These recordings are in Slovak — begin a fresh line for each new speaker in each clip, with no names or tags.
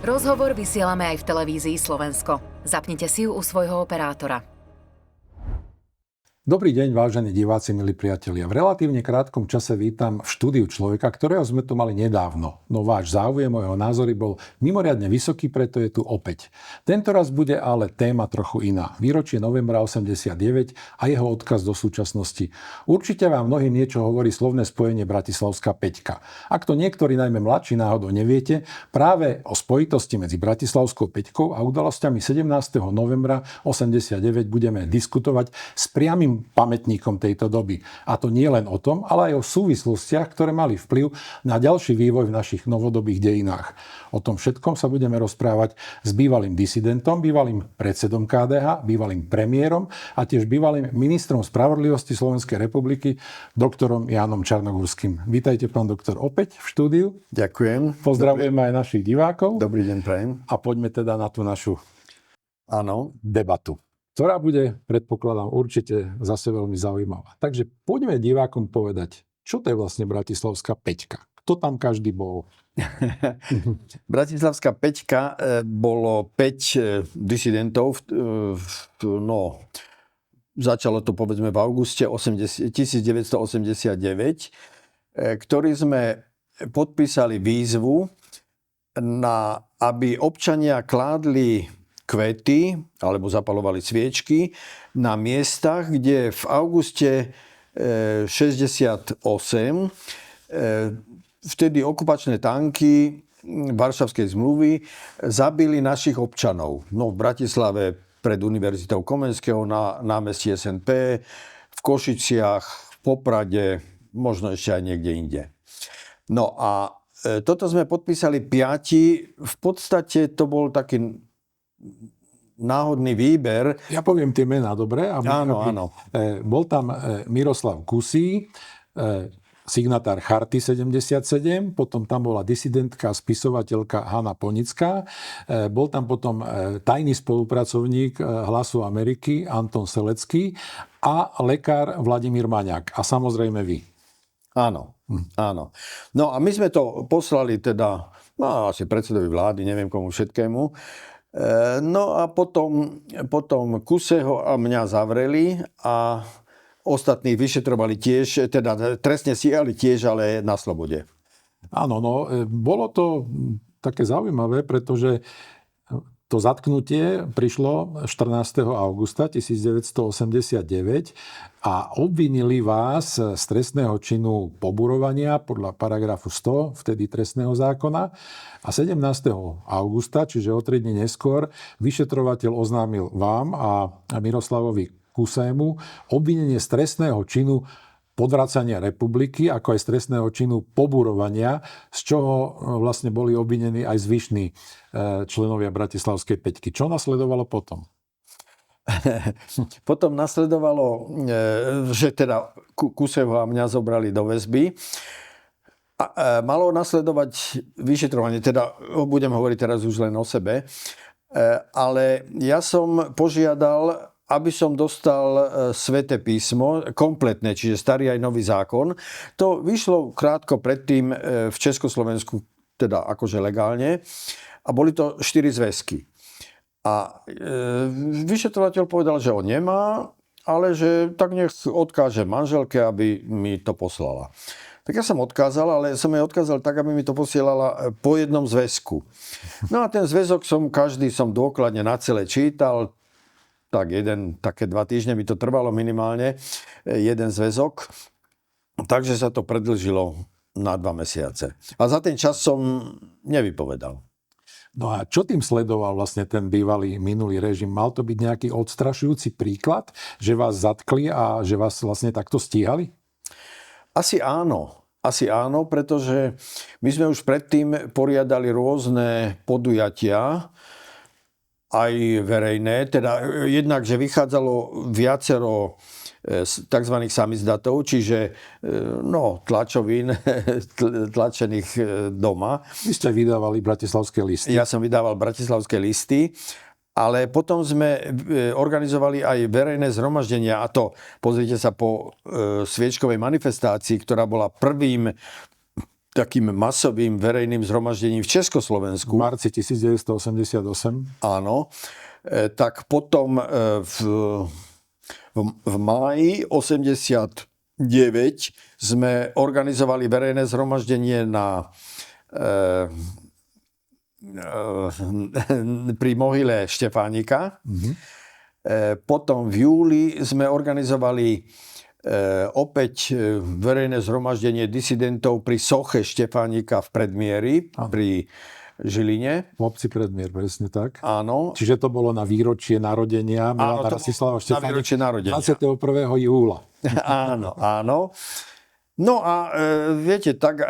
Rozhovor vysielame aj v televízii Slovensko. Zapnite si ju u svojho operátora.
Dobrý deň, vážení diváci, milí priatelia. V relatívne krátkom čase vítam v štúdiu človeka, ktorého sme tu mali nedávno. No váš záujem o jeho názory bol mimoriadne vysoký, preto je tu opäť. Tento raz bude ale téma trochu iná. Výročie novembra 89 a jeho odkaz do súčasnosti. Určite vám mnohým niečo hovorí slovné spojenie Bratislavská Peťka. Ak to niektorí, najmä mladší, náhodou neviete, práve o spojitosti medzi Bratislavskou Peťkou a udalosťami 17. novembra 89 budeme diskutovať s priamym pamätníkom tejto doby. A to nie len o tom, ale aj o súvislostiach, ktoré mali vplyv na ďalší vývoj v našich novodobých dejinách. O tom všetkom sa budeme rozprávať s bývalým disidentom, bývalým predsedom KDH, bývalým premiérom a tiež bývalým ministrom spravodlivosti Slovenskej republiky, doktorom Jánom Čarnogórskym. Vítajte, pán doktor, opäť v štúdiu.
Ďakujem.
Pozdravujeme aj našich divákov.
Dobrý deň, prajem.
A poďme teda na tú našu debatu, ktorá bude, predpokladám, určite zase veľmi zaujímavá. Takže poďme divákom povedať, čo to je vlastne Bratislavská Peťka. Kto tam každý bol?
Bratislavská Peťka bolo 5 disidentov. Začalo to povedzme v auguste 1989, ktorí sme podpísali výzvu, aby občania kládli kvety alebo zapalovali sviečky na miestach, kde v auguste 68 vtedy okupačné tanky Varšavskej zmluvy zabili našich občanov. No, v Bratislave pred Univerzitou Komenského na námestí SNP, v Košiciach, v Poprade, možno ešte aj niekde inde. No a toto sme podpísali 5. V podstate to bol taký náhodný výber.
Ja poviem tie mená, dobre?
Áno.
Bol tam Miroslav Kusí, signatár Charty 77, potom tam bola disidentka, spisovateľka Hana Ponická, bol tam potom tajný spolupracovník Hlasu Ameriky Anton Selecký a lekár Vladimír Maňák. A samozrejme vy.
Áno. No a my sme to poslali teda asi predsedovi vlády, neviem komu všetkému. No a potom Kuseho a mňa zavreli a ostatných vyšetrovali tiež, teda trestne stíhali tiež, ale na slobode.
Áno, bolo to také zaujímavé, pretože to zatknutie prišlo 14. augusta 1989 a obvinili vás z trestného činu poburovania podľa paragrafu 100 vtedy trestného zákona a 17. augusta, čiže o 3 dni neskôr, vyšetrovateľ oznámil vám a Miroslavovi Kusému obvinenie z trestného činu podvracania republiky, ako aj z trestného činu poburovania, z čoho vlastne boli obvinení aj zvyšní členovia Bratislavskej Peťky. Čo nasledovalo potom?
Potom nasledovalo, že teda Kuseho a mňa zobrali do väzby. A malo nasledovať vyšetrovanie, teda budem hovoriť teraz už len o sebe, ale ja som požiadal, aby som dostal Sväté písmo, kompletné, čiže starý aj nový zákon. To vyšlo krátko predtým v Československu, teda akože legálne, a boli to 4 zväzky. A vyšetrovateľ povedal, že on nemá, ale že tak nech odkáže manželke, aby mi to poslala. Tak ja som odkázal, ale som jej odkázal tak, aby mi to posielala po jednom zväzku. No a ten zväzok každý som dôkladne na celé čítal, také 2 týždne mi to trvalo minimálne, jeden zväzok. Takže sa to predĺžilo na 2 mesiace. A za ten čas som nevypovedal.
No a čo tým sledoval vlastne ten bývalý minulý režim? Mal to byť nejaký odstrašujúci príklad, že vás zatkli a že vás vlastne takto stíhali?
Asi áno, pretože my sme už predtým poriadali rôzne podujatia, aj verejné, teda jednak, že vychádzalo viacero tzv. Samizdatov, čiže tlačovín tlačených doma.
Vy ste vydávali bratislavské listy.
Ja som vydával bratislavské listy, ale potom sme organizovali aj verejné zhromaždenia a to, pozrite sa, po sviečkovej manifestácii, ktorá bola prvým takým masovým verejným zhromaždením v Československu.
V marci 1988.
Áno. Tak potom v máji 89 sme organizovali verejné zhromaždenie pri mohyle Štefánika. Potom v júli sme organizovali opäť verejné zhromaždenie disidentov pri soche Štefánika v Predmieri, pri Žiline.
V obci Predmier, presne tak.
Áno.
Čiže to bolo na výročie narodenia Milana Rastislava Štefánika.
Na výročie narodenia.
21. júla.
Áno, áno. No a viete, tak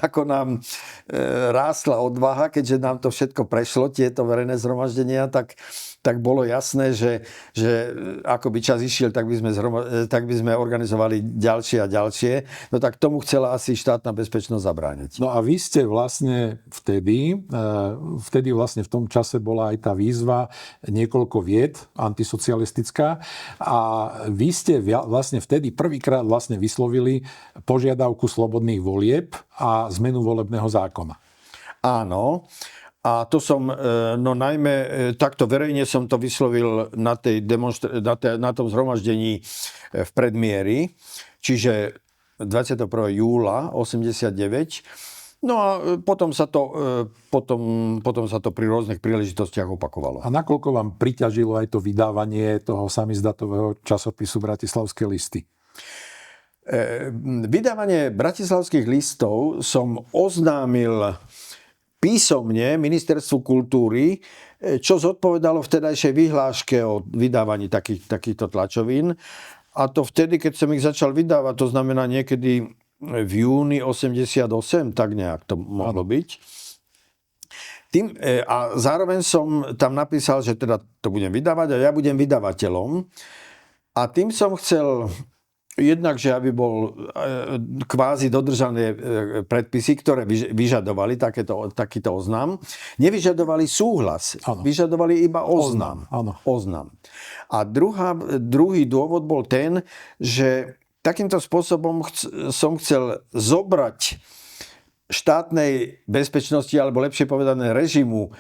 ako nám rástla odvaha, keďže nám to všetko prešlo, tieto verejné zhromaždenia, tak bolo jasné, že ako by čas išiel, tak by sme organizovali ďalšie a ďalšie. No tak tomu chcela asi štátna bezpečnosť zabrániť.
No a vy ste vlastne vtedy vlastne v tom čase bola aj tá výzva niekoľko vied antisocialistická a vy ste vlastne vtedy prvýkrát vlastne vyslovili požiadavku slobodných volieb a zmenu volebného zákona.
Áno. A to som, no najmä takto verejne som to vyslovil na tom zhromaždení v Predmieri, čiže 21. júla 89. No a potom sa to pri rôznych príležitostiach opakovalo.
A nakoľko vám priťažilo aj to vydávanie toho samizdatového časopisu Bratislavské listy?
Vydávanie bratislavských listov som oznámil písomne Ministerstvu kultúry, čo zodpovedalo vtedajšej vyhláške o vydávaní takýchto tlačovín. A to vtedy, keď som ich začal vydávať, to znamená niekedy v júni 88, tak nejak to mohlo byť. A zároveň som tam napísal, že teda to budem vydávať a ja budem vydavateľom. A tým som chcel jednak, že aby bol kvázi dodržané predpisy, ktoré vyžadovali takýto oznam. Nevyžadovali súhlas, vyžadovali iba oznam. Oznam. A druhý dôvod bol ten, že takýmto spôsobom som chcel zobrať štátnej bezpečnosti, alebo lepšie povedané režimu,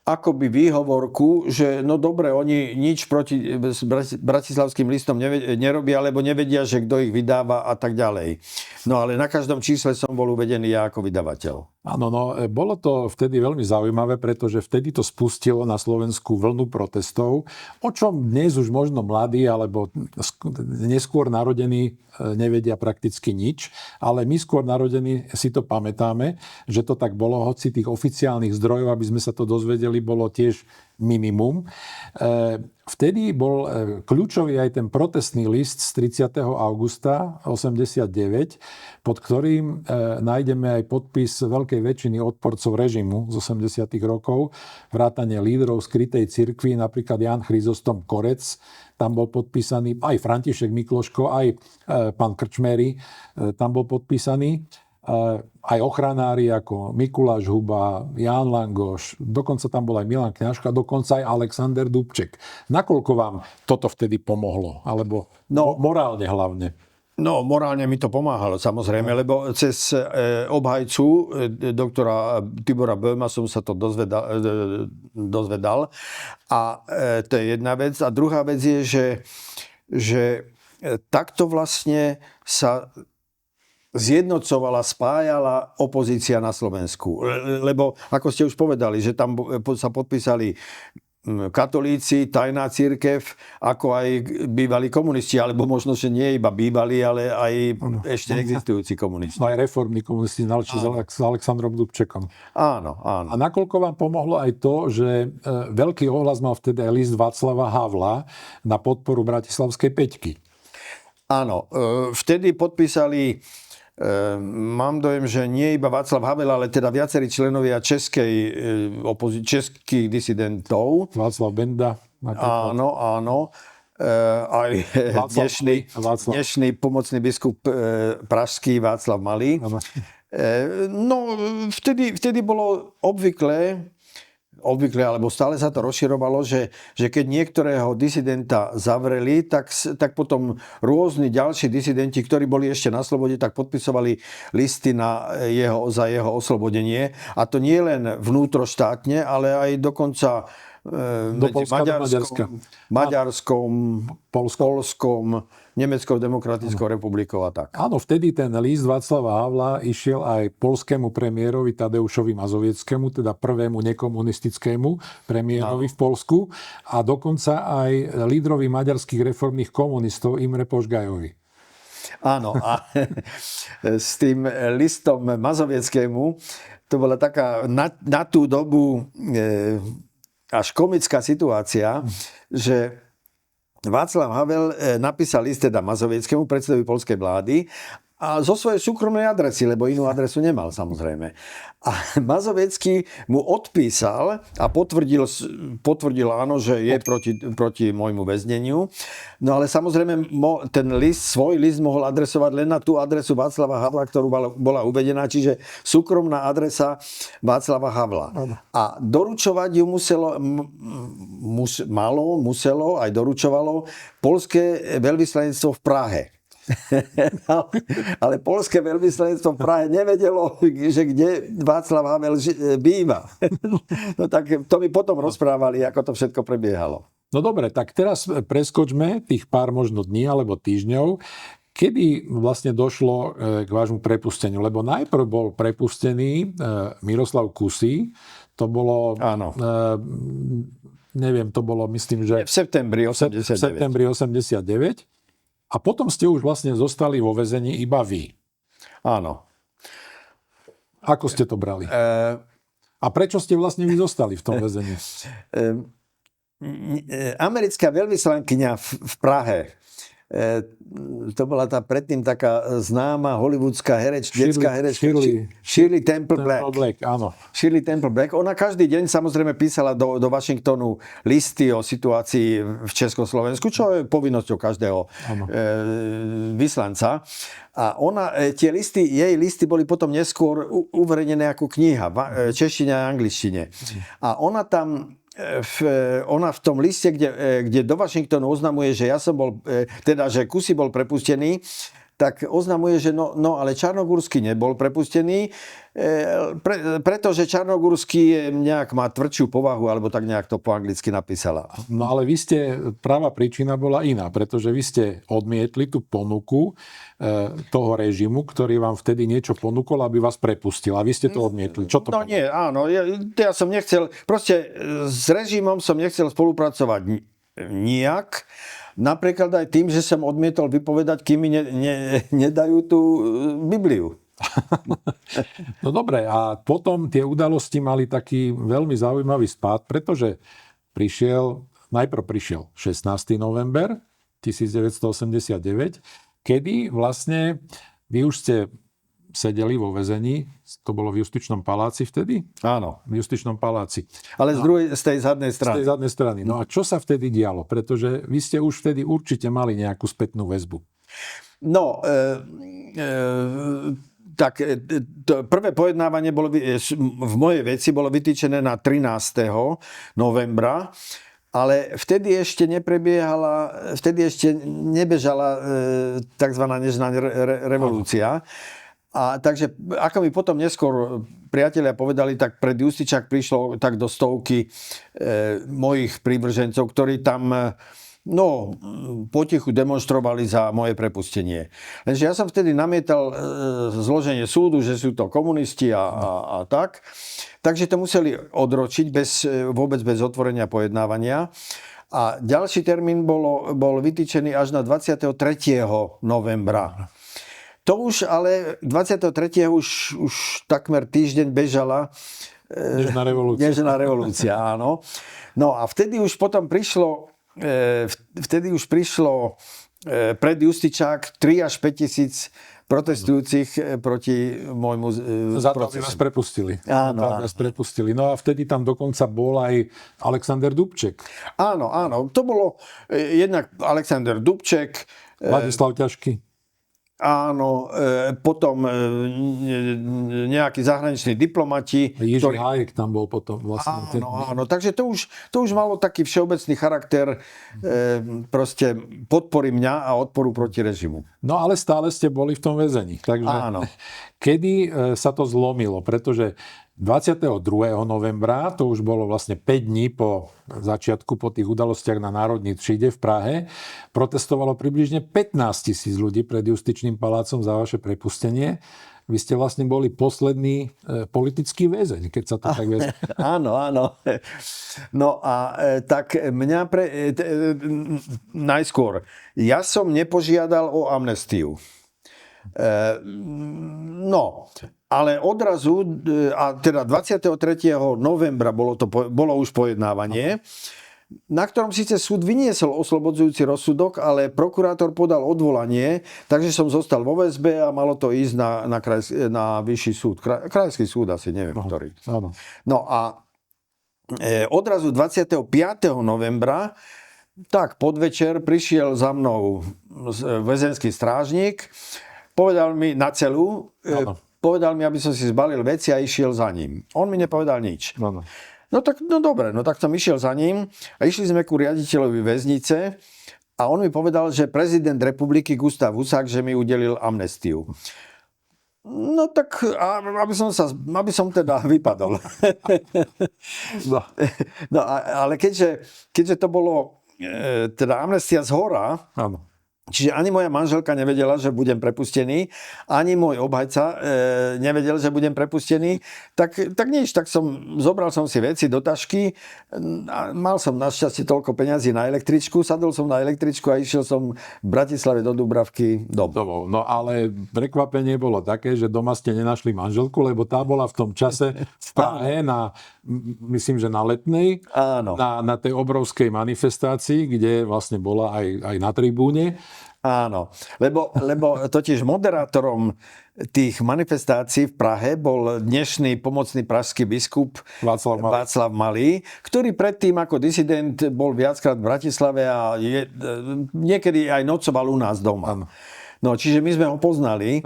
akoby výhovorku, že no dobre, oni nič proti bratislavským listom nerobia, alebo nevedia, že kto ich vydáva a tak ďalej. No ale na každom čísle som bol uvedený ja ako vydavateľ.
Áno, no bolo to vtedy veľmi zaujímavé, pretože vtedy to spustilo na Slovensku vlnu protestov, o čom dnes už možno mladí alebo neskôr narodení nevedia prakticky nič, ale my skôr narodení si to pamätáme, že to tak bolo, hoci tých oficiálnych zdrojov, aby sme sa to dozvedeli, bolo tiež minimum. Vtedy bol kľúčový aj ten protestný list z 30. augusta 89, pod ktorým nájdeme aj podpis veľkej väčšiny odporcov režimu z 80. rokov, vrátane lídrov skrytej cirkvi, napríklad Ján Chryzostom Korec, tam bol podpísaný aj František Mikloško, aj pán Krčmery, tam bol podpísaný. Aj ochranári ako Mikuláš Huba, Ján Langoš, dokonca tam bol aj Milan Kňažko, dokonca aj Alexander Dubček. Nakoľko vám toto vtedy pomohlo? Alebo morálne hlavne?
No, morálne mi to pomáhalo, samozrejme, lebo cez obhajcu doktora Tibora Böhma som sa to dozvedal. A to je jedna vec. A druhá vec je, že takto vlastne sa zjednocovala, spájala opozícia na Slovensku. Lebo, ako ste už povedali, že tam sa podpísali katolíci, tajná cirkev, ako aj bývalí komunisti, alebo možno, že nie iba bývalí, ale aj ešte existujúci komunisti.
No aj reformní komunisti na čele s Alexandrom Dubčekom.
Áno, áno.
A nakoľko vám pomohlo aj to, že veľký ohlas mal vtedy aj list Václava Havla na podporu Bratislavskej Peťky?
Áno, vtedy podpísali, mám dojem, že nie iba Václav Havel, ale teda viacerí členovia českých disidentov.
Václav Benda.
Áno. Aj dnešný pomocný biskup pražský Václav Malý. No, vtedy bolo obvyklé obvykle, alebo stále sa to rozširovalo, že keď niektorého disidenta zavreli, tak potom rôzni ďalší disidenti, ktorí boli ešte na slobode, tak podpisovali listy za jeho oslobodenie. A to nie len vnútroštátne, ale aj dokonca Maďarskom, Polskom, Nemeckou demokratickou republikou a tak.
Áno, vtedy ten list Václava Havla išiel aj poľskému premiérovi Tadeušovi Mazovieckému, teda prvému nekomunistickému premiérovi v Poľsku a dokonca aj lídrovi maďarských reformných komunistov Imre Požgajovi.
Áno, a s tým listom Mazovieckému to bola taká na tú dobu až komická situácia, že Václav Havel napísal list teda Mazovieckému, predsedovi poľskej vlády, a zo svojej súkromnej adresy, lebo inú adresu nemal samozrejme. A Mazoviecký mu odpísal a potvrdil áno, že je proti môjmu väzneniu. No ale samozrejme svoj list mohol adresovať len na tú adresu Václava Havla, ktorú bola uvedená, čiže súkromná adresa Václava Havla. A doručovať ju muselo, aj doručovalo poľské veľvyslanectvo v Prahe. Ale poľské veľvyslanectvo v Prahe nevedelo, že kde Václav Havel býva. No tak to mi potom rozprávali, ako to všetko prebiehalo.
No dobre, tak teraz preskočme tých pár možno dní alebo týždňov, kedy vlastne došlo k vášmu prepusteniu. Lebo najprv bol prepustený Miroslav Kusí, to bolo...
Áno.
Neviem, to bolo, myslím, že...
V septembri 89.
V septembri 89. A potom ste už vlastne zostali vo väzení iba vy.
Áno.
Ako ste to brali? A prečo ste vlastne vy zostali v tom väzení?
Americká veľvyslankyňa v Prahe, to bola tá predtým taká známa hollywoodská detská herečka Shirley Temple Black.
Áno.
Shirley Temple Black. Ona každý deň samozrejme písala do Washingtonu listy o situácii v Československu, čo je povinnosťou každého vyslanca. A jej listy boli potom neskôr uverejnené ako kniha v češtine a angličtine. A ona v tom liste, kde do Washingtonu oznamuje, že že Kusí bol prepustený, tak oznamuje, že no ale Čarnogórsky nebol prepustený, pretože Čarnogórsky má tvrdšiu povahu, alebo tak nejak to po anglicky napísala.
No ale práva príčina bola iná, pretože vy ste odmietli tú ponuku toho režimu, ktorý vám vtedy niečo ponúkol, aby vás prepustil. A vy ste to odmietli. Čo to
nie, áno. Ja som nechcel, proste s režimom som nechcel spolupracovať nijak. Napríklad aj tým, že som odmietol vypovedať, kým mi nedajú tú Bibliu.
No dobre, a potom tie udalosti mali taký veľmi zaujímavý spád, pretože najprv prišiel 16. november 1989, kedy vlastne vy už ste sedeli vo väzení, to bolo v Justičnom paláci vtedy?
Áno.
V Justičnom paláci.
Ale z tej zadnej strany.
Z tej zadnej strany. No a čo sa vtedy dialo? Pretože vy ste už vtedy určite mali nejakú spätnú väzbu.
No, tak prvé pojednávanie v mojej veci bolo vytýčené na 13. novembra, ale vtedy ešte nebežala tzv. Nežná revolúcia. A takže, ako mi potom neskôr priatelia povedali, tak pred Justičák prišlo tak do stovky mojich prívržencov, ktorí tam potichu demonstrovali za moje prepustenie. Lenže ja som vtedy namietal zloženie súdu, že sú to komunisti a tak. Takže to museli odročiť vôbec bez otvorenia pojednávania. A ďalší termín bol vytýčený až na 23. novembra. To už ale 23. už takmer týždeň bežala Nežná revolúcia, áno. No a vtedy už potom prišlo pred Justičák 3 až 5 tisíc protestujúcich proti môjmu
za to, aby vás prepustili.
Áno.
No a vtedy tam dokonca bol aj Alexander Dubček.
Áno. To bolo jednak Alexander Dubček.
Ladislav Ťažký.
Áno, potom nejakí zahraniční diplomati.
Jiří Hájek tam bol potom vlastne.
Áno, takže to už malo taký všeobecný charakter proste podpory mňa a odporu proti režimu.
No ale stále ste boli v tom väzení. Takže
Áno.
kedy sa to zlomilo? Pretože 22. novembra, to už bolo vlastne 5 dní po začiatku, po tých udalostiach na Národní tříde v Prahe, protestovalo približne 15 000 ľudí pred Justičným palácom za vaše prepustenie. Vy ste vlastne boli posledný politický väzeň, keď sa to tak vezme.
Áno. No a tak mňa najskôr, ja som nepožiadal o amnestiu. No, ale odrazu, a teda 23. novembra bolo už pojednávanie, na ktorom síce súd vyniesol oslobodzujúci rozsudok, ale prokurátor podal odvolanie, takže som zostal vo väzbe a malo to ísť na vyšší súd. Krajský súd asi, neviem ktorý.
Áno.
No a odrazu 25. novembra, tak podvečer prišiel za mnou väzenský strážnik, povedal mi na celu, povedal mi, aby som si zbalil veci a išiel za ním. On mi nepovedal nič. No dobre, tak som išiel za ním a išli sme ku riaditeľovi väznice a on mi povedal, že prezident republiky Gustav Husák, že mi udelil amnestiu. No tak, aby som teda vypadol. No ale keďže to bolo teda amnestia zhora, čiže ani moja manželka nevedela, že budem prepustený, ani môj obhajca nevedel, že budem prepustený, tak zobral som si veci do tašky a mal som našťastie toľko peňazí na električku, sadol som na električku a išiel som v Bratislave do Dubravky domov.
No ale prekvapenie bolo také, že doma ste nenašli manželku, lebo tá bola v tom čase v Prahe myslím, že na Letnej, na tej obrovskej manifestácii, kde vlastne bola aj na tribúne.
Áno, lebo totiž moderátorom tých manifestácií v Prahe bol dnešný pomocný pražský biskup Václav Malý, ktorý predtým ako disident bol viackrát v Bratislave a niekedy aj nocoval u nás doma. No, čiže my sme ho poznali.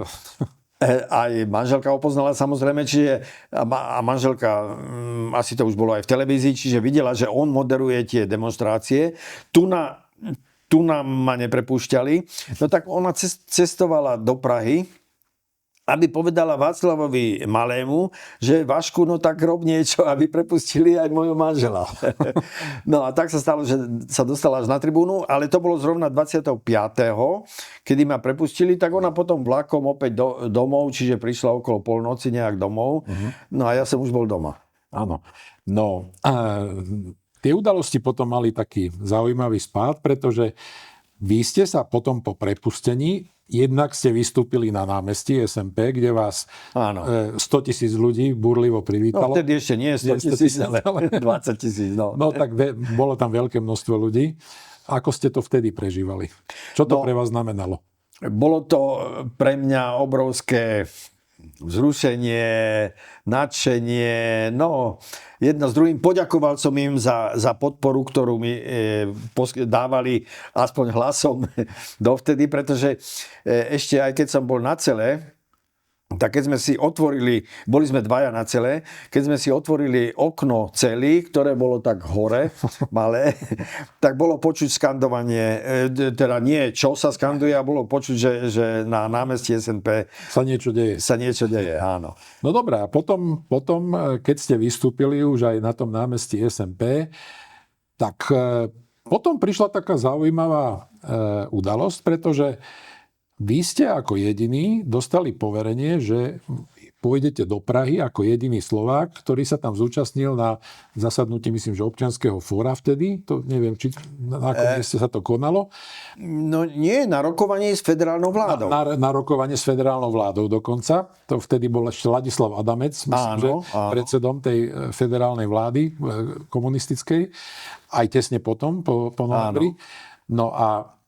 Aj manželka ho poznala samozrejme, a manželka, asi to už bolo aj v televízii, čiže videla, že on moderuje tie demonštrácie. Tu nám ma neprepúšťali. No tak ona cestovala do Prahy, aby povedala Václavovi Malému, že Vašku, no tak rob niečo, aby prepustili aj môjho manžela. No a tak sa stalo, že sa dostala až na tribúnu, ale to bolo zrovna 25. kedy ma prepustili, tak ona potom vlakom opäť domov, čiže prišla okolo polnoci nejak domov. No a ja som už bol doma.
Áno. No tie udalosti potom mali taký zaujímavý spád, pretože vy ste sa potom po prepustení, jednak ste vystúpili na námestí SMP, kde vás 100 000 ľudí burlivo privítalo.
No vtedy ešte nie 100 000, ale 20 000.
No tak bolo tam veľké množstvo ľudí. Ako ste to vtedy prežívali? Čo to pre vás znamenalo?
Bolo to pre mňa obrovské vzrušenie, nadšenie, jedno s druhým. Poďakoval som im za podporu, ktorú mi dávali aspoň hlasom dovtedy, pretože ešte aj keď som bol na cele, tak keď sme si otvorili, boli sme dvaja na cele, keď sme si otvorili okno cely, ktoré bolo tak hore, malé, tak bolo počuť skandovanie, teda nie čo sa skanduje, a bolo počuť, že na námestí SNP
sa niečo deje.
Áno.
No dobré, a potom, keď ste vystúpili už aj na tom námestí SMP, tak potom prišla taká zaujímavá udalosť, pretože vy ste ako jediní dostali poverenie, že pôjdete do Prahy ako jediný Slovák, ktorý sa tam zúčastnil na zasadnutí, myslím, že občianskeho fóra vtedy. To neviem, či na akom mieste sa to konalo.
No nie, na rokovanie s federálnou vládou.
Na rokovanie s federálnou vládou dokonca. To vtedy bol ešte Ladislav Adamec, myslím, že predsedom tej federálnej vlády komunistickej. Aj tesne potom, po novembri. No a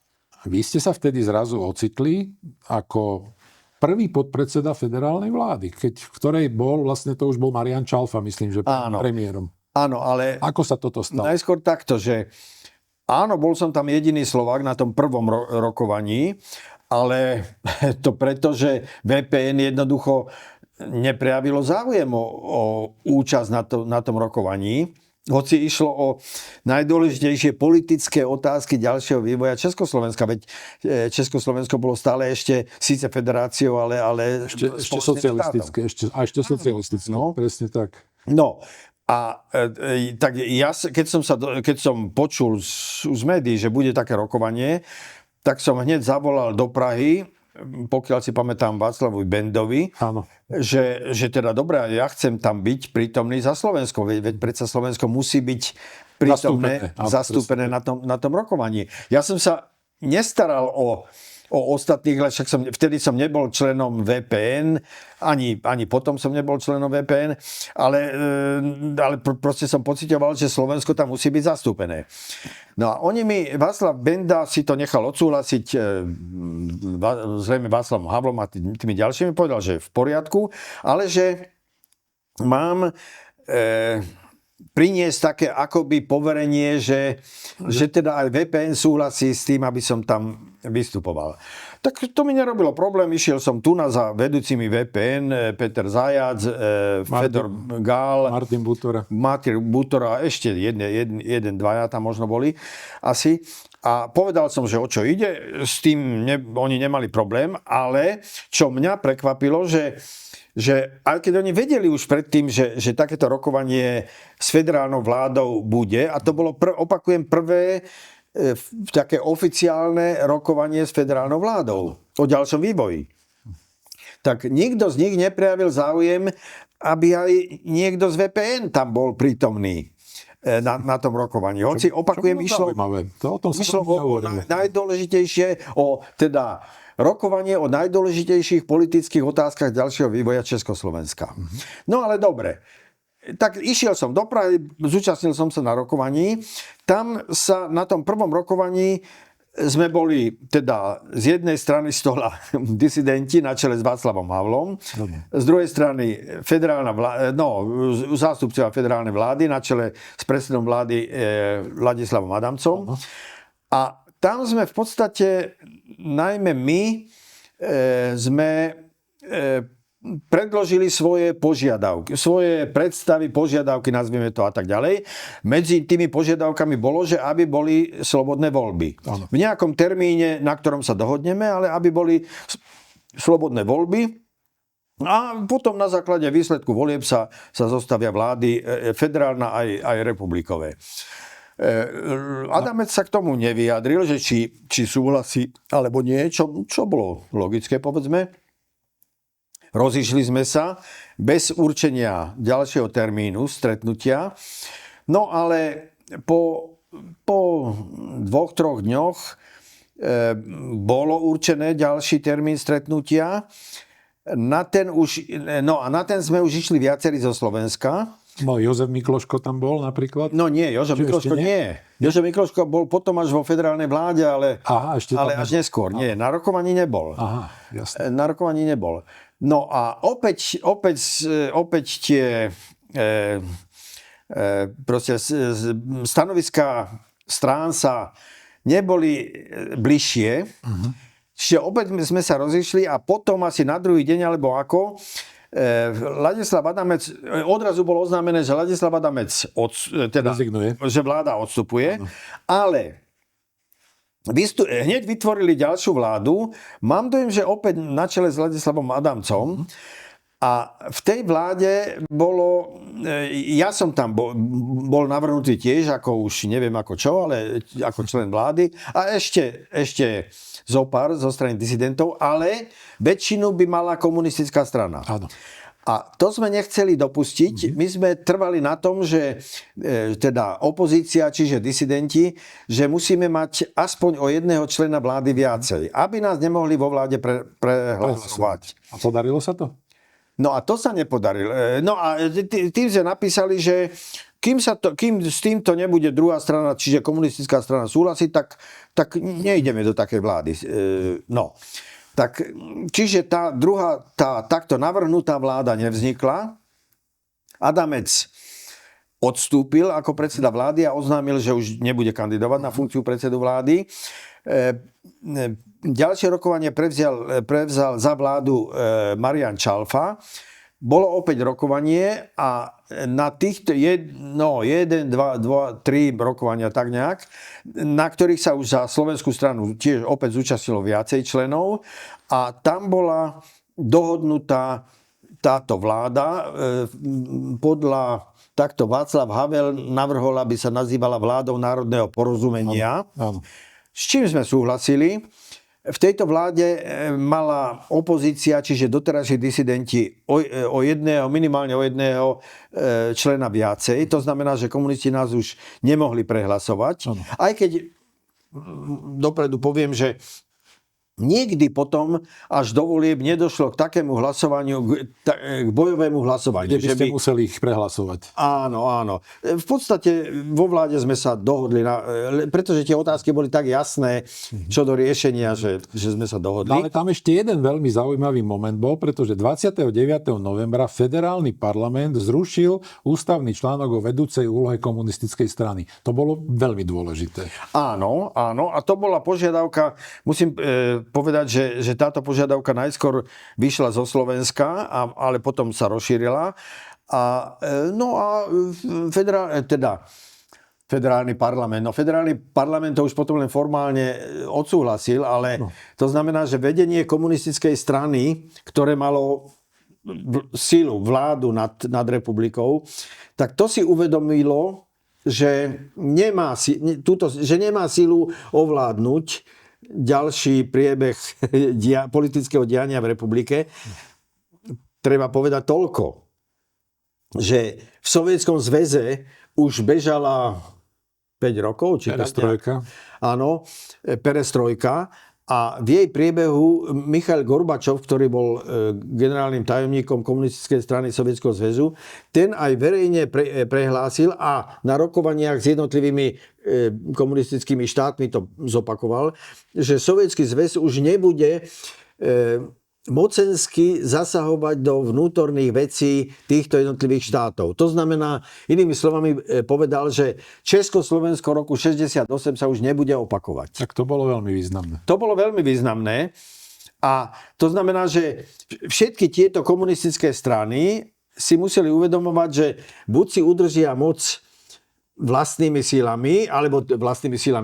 vy ste sa vtedy zrazu ocitli ako prvý podpredseda federálnej vlády, v ktorej bol, vlastne to už bol Marián Čalfa, myslím, že premiérom.
Áno, ale
ako sa toto stalo?
Najskôr takto, že áno, bol som tam jediný Slovák na tom prvom rokovaní, ale to preto, že VPN jednoducho neprejavilo záujem o účasť na tom rokovaní, hoci išlo o najdôležitejšie politické otázky ďalšieho vývoja Československa, veď Československo bolo stále ešte síce federáciou, ale
Ešte socialistické, ešte socialistické,
No.
presne tak.
No, a tak ja, keď som počul z médií, že bude také rokovanie, tak som hneď zavolal do Prahy, pokiaľ si pamätám Václavovi Bendovi,
Áno.
že teda dobré, ja chcem tam byť prítomný za Slovensko, veď predsa Slovensko musí byť prítomné, zastúpené na tom rokovaní. Ja som sa nestaral o ostatných, ale však vtedy som nebol členom VPN, ani potom som nebol členom VPN, ale proste som pociťoval, že Slovensko tam musí byť zastúpené. No a Václav Benda si to nechal odsúhlasiť zrejme Václavom Havlom a tými ďalšími, povedal, že je v poriadku, ale že mám priniesť také akoby poverenie, že teda aj VPN súhlasí s tým, aby som tam vystupoval. Tak to mi nerobilo problém, išiel som tu za vedúcimi VPN, Peter Zajac, Fedor Gál, Martin Butora a ešte jeden, dvaja tam možno boli asi. A povedal som, že o čo ide, s tým oni nemali problém, ale čo mňa prekvapilo, že aj keď oni vedeli už predtým, že takéto rokovanie s federálnou vládou bude, a to bolo, opakujem, prvé také oficiálne rokovanie s federálnou vládou o ďalšom vývoji. Tak nikto z nich neprejavil záujem, aby aj niekto z VPN tam bol prítomný na tom rokovaní. Hoci, opakujem, išlo o najdôležitejšie, teda rokovanie o najdôležitejších politických otázkach ďalšieho vývoja Československa. No ale dobre. Tak išiel som do Prahy, zúčastnil som sa na rokovaní. Tam sa na tom prvom rokovaní sme boli teda z jednej strany stola disidenti na čele s Václavom Havlom, z druhej strany zástupcovia federálnej vlády na čele s predsedom vlády Ladislavom Adamcom. A tam sme v podstate, najmä my, sme predložili svoje požiadavky, svoje predstavy, požiadavky, nazvime to a tak ďalej. Medzi tými požiadavkami bolo, že aby boli slobodné voľby. Ano. V nejakom termíne, na ktorom sa dohodneme, ale aby boli slobodné voľby. A potom na základe výsledku volieb sa zostavia vlády federálna aj republikové. Adamec sa k tomu nevyjadril, že či súhlasí alebo nie, čo bolo logické, povedzme. Rozišli sme sa bez určenia ďalšieho termínu stretnutia. No ale po 2-3 dňoch bolo určené ďalší termín stretnutia. Na ten sme už išli viacerí zo Slovenska.
No, Jozef Mikloško tam bol napríklad?
No nie, Jozef Mikloško nie. Jozef Mikloško bol potom až vo federálnej vláde, ale až neskôr. Nie, na rokovaní nebol.
Aha, jasne.
Na rokovaní nebol. No a opäť tie proste stanoviská strán sa neboli bližšie. Čiže opäť sme sa rozišli a potom asi na druhý deň, alebo ako, Ladislav Adamec, odrazu bolo oznámené, že Ladislav Adamec že vláda odstupuje, ale hneď vytvorili ďalšiu vládu. Mám dojem, že opäť na čele s Ladislavom Adamcom. A v tej vláde ja som tam bol navrhnutý tiež, ako už neviem ako čo, ale ako člen vlády. A ešte zopár zo strany disidentov, ale väčšinu by mala komunistická strana.
Áno.
A to sme nechceli dopustiť. My sme trvali na tom, že teda opozícia, čiže disidenti, že musíme mať aspoň o jedného člena vlády viacej, aby nás nemohli vo vláde prehlasovať.
A podarilo sa to?
No a to sa nepodarilo. No a tým sme napísali, že kým s týmto nebude druhá strana, čiže komunistická strana súhlasiť, tak nejdeme do takej vlády. No. Tak, čiže tá takto navrhnutá vláda nevznikla. Adamec odstúpil ako predseda vlády a oznámil, že už nebude kandidovať na funkciu predsedu vlády. Ďalšie rokovanie prevzal za vládu Marián Čalfa. Bolo opäť rokovanie a na týchto 1, 2, 3 rokovania tak nejak, na ktorých sa už za slovenskú stranu tiež opäť zúčastnilo viacej členov a tam bola dohodnutá táto vláda. Podľa takto Václav Havel navrhol, aby sa nazývala vládou národného porozumenia.
Áno.
S čím sme súhlasili? V tejto vláde mala opozícia, čiže doterajší disidenti, minimálne o jedného člena viacej. To znamená, že komunisti nás už nemohli prehlasovať. Ano. Aj keď dopredu poviem, že niekdy potom až do volieb nedošlo k takému hlasovaniu, k bojovému hlasovaniu.
Kde by ste museli ich prehlasovať.
Áno. V podstate vo vláde sme sa dohodli, pretože tie otázky boli tak jasné, čo do riešenia, že sme sa dohodli.
No, ale tam ešte jeden veľmi zaujímavý moment bol, pretože 29. novembra federálny parlament zrušil ústavný článok o vedúcej úlohe komunistickej strany. To bolo veľmi dôležité.
Áno. A to bola požiadavka, musím povedať, že táto požiadavka najskôr vyšla zo Slovenska, ale potom sa rozšírila. Federálny parlament to už potom len formálne odsúhlasil, ale to znamená, že vedenie komunistickej strany, ktoré malo silu, vládu nad republikou, tak to si uvedomilo, že nemá silu ovládnuť ďalší priebeh politického diania v republike. Treba povedať toľko, že v Sovietskom zväze už bežala 5 rokov.
Perestrojka.
Áno, perestrojka. A v jej priebehu Michail Gorbačov, ktorý bol generálnym tajomníkom komunistickej strany Sovietskeho zväzu, ten aj verejne prehlásil a na rokovaniach s jednotlivými komunistickými štátmi to zopakoval, že Sovietsky zväz už nebude mocensky zasahovať do vnútorných vecí týchto jednotlivých štátov. To znamená, inými slovami povedal, že Československo roku 68 sa už nebude opakovať.
Tak to bolo veľmi významné.
To bolo veľmi významné a to znamená, že všetky tieto komunistické strany si museli uvedomovať, že buď si udržia moc vlastnými silami,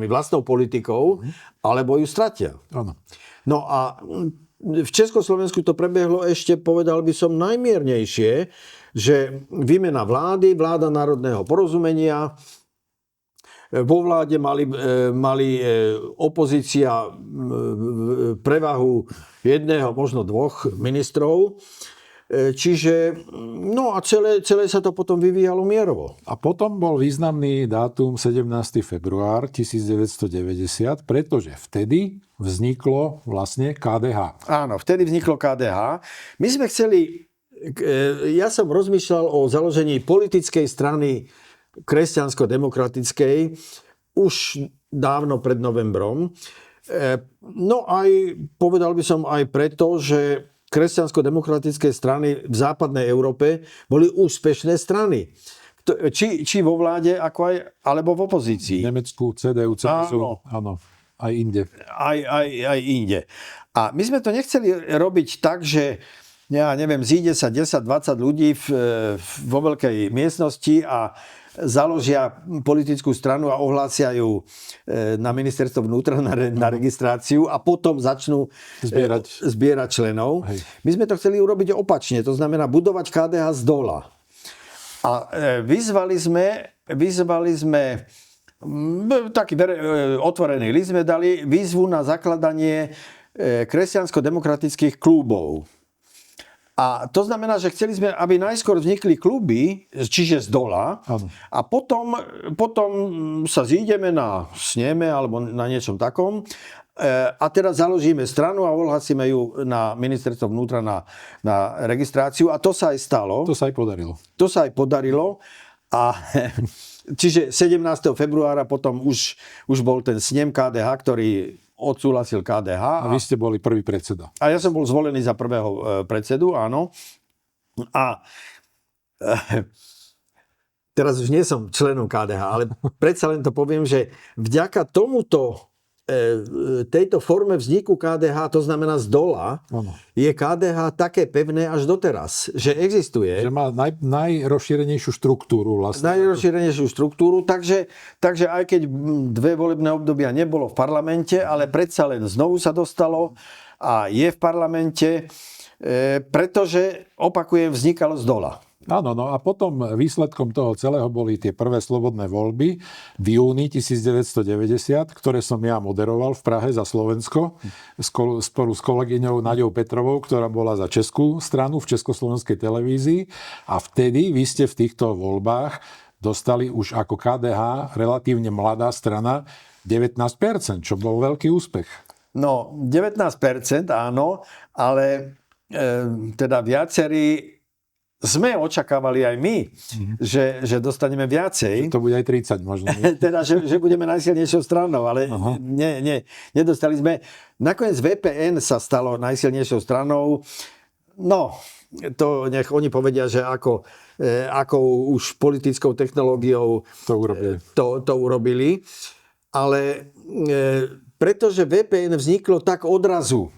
vlastnou politikou, alebo ju stratia.
Áno.
No a v Československu to prebehlo ešte, povedal by som, najmiernejšie, že výmena vlády, vláda národného porozumenia, vo vláde mali opozícia prevahu jedného, možno 2 ministrov. Čiže, a celé sa to potom vyvíjalo mierovo.
A potom bol významný dátum 17. február 1990, pretože vtedy vzniklo vlastne KDH.
Áno, vtedy vzniklo KDH. My sme chceli, ja som rozmýšľal o založení politickej strany kresťansko-demokratickej už dávno pred novembrom. Povedal by som aj preto, že kresťansko-demokratické strany v západnej Európe boli úspešné strany. Či vo vláde, alebo v opozícii.
V Nemecku, CDU, CSU, áno, aj inde.
Aj inde. A my sme to nechceli robiť tak, že zíde sa 10-20 ľudí vo veľkej miestnosti a založia politickú stranu a ohlásia ju na ministerstvo vnútra na registráciu a potom začnú zbierať členov. Hej. My sme to chceli urobiť opačne, to znamená budovať KDH z dola. A vyzvali sme taký otvorený list sme dali výzvu na zakladanie kresťansko-demokratických klubov. A to znamená, že chceli sme, aby najskôr vznikli kluby, čiže z dola, a potom sa zídeme na sneme alebo na niečom takom a teraz založíme stranu a ohlasíme ju na ministerstvo vnútra na registráciu a to sa aj stalo.
To sa aj podarilo.
A čiže 17. februára potom už bol ten snem KDH, ktorý odsúhlasil KDH.
A vy ste boli prvý predseda.
A ja som bol zvolený za prvého predsedu, áno. A teraz už nie som členom KDH, ale predsa len to poviem, že vďaka tomuto tejto forme vzniku KDH, to znamená z dola, je KDH také pevné až doteraz, že existuje.
Že má najrozšírenejšiu štruktúru vlastne.
Najrozšírenejšiu štruktúru, takže aj keď 2 volebné obdobia nebolo v parlamente, ale predsa len znovu sa dostalo a je v parlamente, pretože, opakujem, vznikalo z dola.
Áno, no a potom výsledkom toho celého boli tie prvé slobodné voľby v júni 1990, ktoré som ja moderoval v Prahe za Slovensko spolu s kolegyňou Naďou Petrovou, ktorá bola za českú stranu v Československej televízii. A vtedy vy ste v týchto voľbách dostali už ako KDH, relatívne mladá strana, 19%, čo bol veľký úspech.
No, 19%, áno, ale teda viacerí sme očakávali aj my, že dostaneme viacej.
To bude aj 30 možno.
Teda, že budeme najsilnejšou stranou, ale nedostali sme. Nakoniec VPN sa stalo najsilnejšou stranou. No, to nech oni povedia, že ako už politickou technológiou to urobili. Ale pretože VPN vzniklo tak odrazu,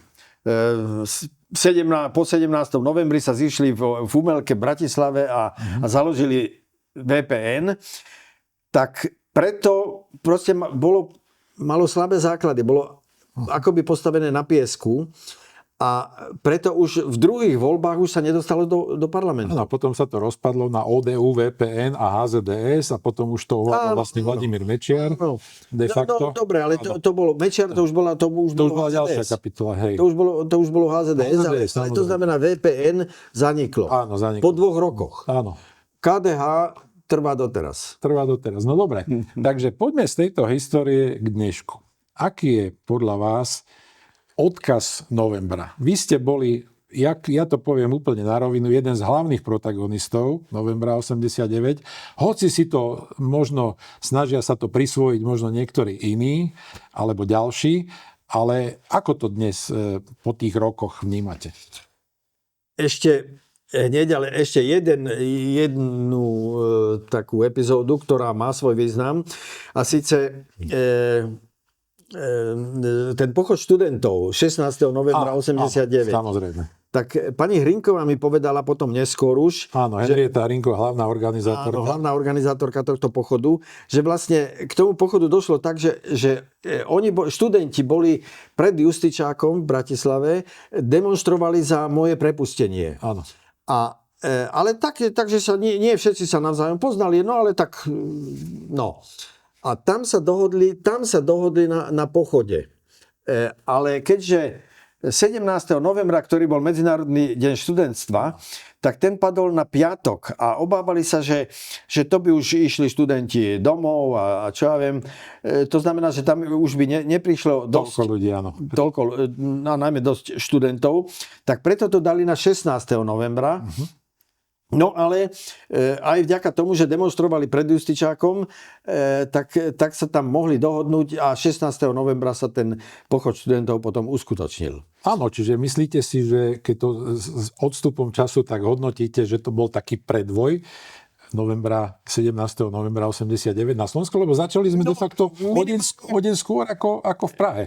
po 17. novembri sa zišli v Umelke v Bratislave a založili VPN, tak preto proste malo slabé základy, bolo akoby postavené na piesku a preto už v druhých voľbách už sa nedostalo do parlamentu.
A potom sa to rozpadlo na ODU, VPN a HZDS a potom už to ovládol vlastne Vladimír Mečiar. De facto.
No, dobre, ale to bolo Mečiar, to už bola
ďalšia kapitola, hej.
To už bolo HZDS, ale to znamená VPN zaniklo.
Áno, zaniklo.
Po 2 rokoch.
Áno.
KDH trvá doteraz.
No dobre, takže poďme z tejto histórie k dnešku. Aký je podľa vás odkaz novembra? Vy ste boli, ja to poviem úplne na rovinu, jeden z hlavných protagonistov novembra 89. Hoci si to možno snažia sa to prisvojiť možno niektorí iní alebo ďalší, ale ako to dnes po tých rokoch vnímate?
Ešte jednu takú epizódu, ktorá má svoj význam, a síce ten pochod študentov 16. novembra 89.
Samozrejme.
Tak pani Hrinková mi povedala potom neskôr už...
Áno, Henrieta Hrinková, hlavná organizátorka.
Áno, hlavná organizátorka tohto pochodu, že vlastne k tomu pochodu došlo tak, že študenti boli pred Justičákom v Bratislave, demonštrovali za moje prepustenie.
Áno.
Ale takže sa nie všetci sa navzájom poznali, no ale tak... No... A tam sa dohodli na pochode. Ale keďže 17. novembra, ktorý bol Medzinárodný deň študentstva, tak ten padol na piatok a obávali sa, že to by už išli študenti domov a čo ja viem. To znamená, že tam už by neprišlo dosť...
Toľko ľudí, áno.
Najmä dosť študentov. Tak preto to dali na 16. novembra. No ale aj vďaka tomu, že demonstrovali pred Justičákom, tak sa tam mohli dohodnúť a 16. novembra sa ten pochod študentov potom uskutočnil.
Áno, čiže myslíte si, že keď to s odstupom času tak hodnotíte, že to bol taký predvoj 17. novembra 89 na Slovensku, lebo začali sme de facto o deň skôr ako v Prahe.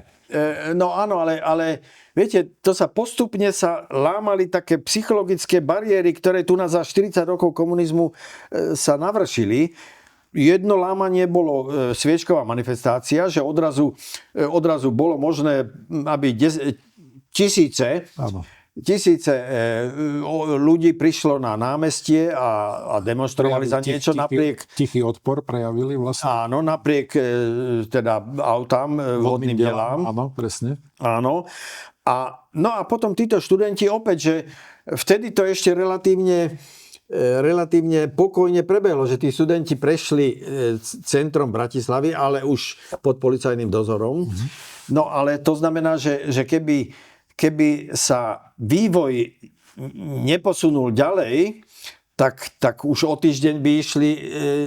No áno, ale viete, to sa postupne lámali také psychologické bariéry, ktoré tu za 40 rokov komunizmu sa navršili. Jedno lámanie bolo sviečková manifestácia, že odrazu bolo možné, aby tisíce ľudí prišlo na námestie a demonstrovali za niečo napriek...
Tichý odpor prejavili vlastne.
Áno, napriek teda autám, vodným delám.
Áno, presne.
Áno. No a potom títo študenti opäť, že vtedy to ešte relatívne pokojne prebehlo, že tí študenti prešli centrom Bratislavy, ale už pod policajným dozorom. No ale to znamená, že keby sa vývoj neposunul ďalej, tak už o týždeň by išli